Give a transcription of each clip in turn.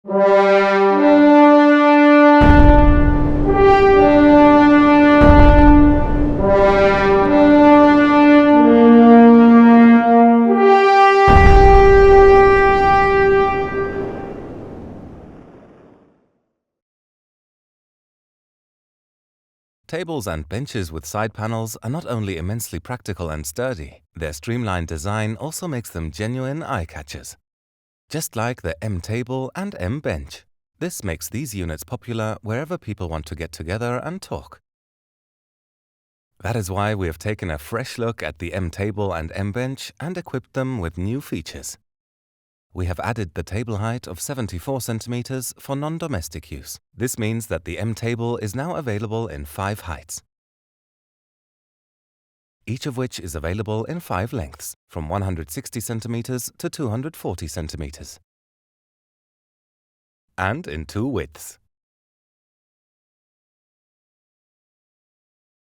Tables and benches with side panels are not only immensely practical and sturdy, their streamlined design also makes them genuine eye-catchers. Just like the M table and M bench. This makes these units popular wherever people want to get together and talk. That is why we have taken a fresh look at the M table and M bench and equipped them with new features. We have added the table height of 74 centimeters for non-domestic use. This means that the M table is now available in 5 heights, each of which is available in 5 lengths, from 160 centimeters to 240 centimeters, and in 2 widths.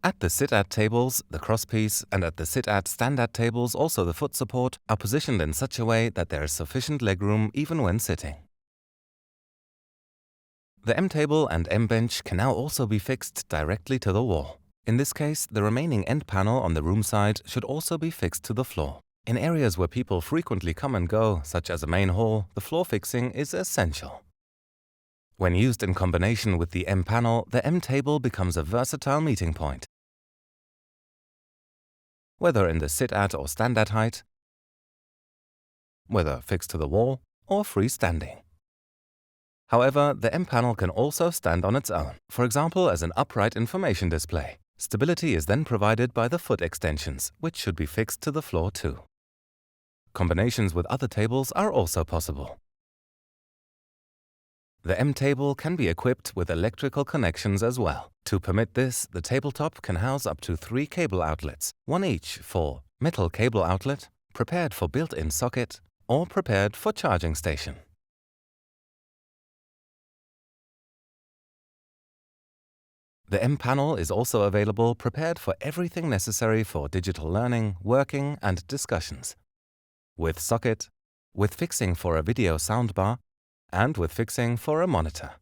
At the sit-at tables, the crosspiece, and at the sit-at stand-at tables, also the foot support, are positioned in such a way that there is sufficient legroom even when sitting. The M table and M bench can now also be fixed directly to the wall. In this case, the remaining end panel on the room side should also be fixed to the floor. In areas where people frequently come and go, such as a main hall, the floor fixing is essential. When used in combination with the M panel, the M table becomes a versatile meeting point, whether in the sit-at or stand-at height, whether fixed to the wall or freestanding. However, the M panel can also stand on its own, for example as an upright information display. Stability is then provided by the foot extensions, which should be fixed to the floor too. Combinations with other tables are also possible. The M table can be equipped with electrical connections as well. To permit this, the tabletop can house up to 3 cable outlets, one each for metal cable outlet, prepared for built-in socket, or prepared for charging station. The M panel is also available prepared for everything necessary for digital learning, working, and discussions, with socket, with fixing for a video soundbar, and with fixing for a monitor.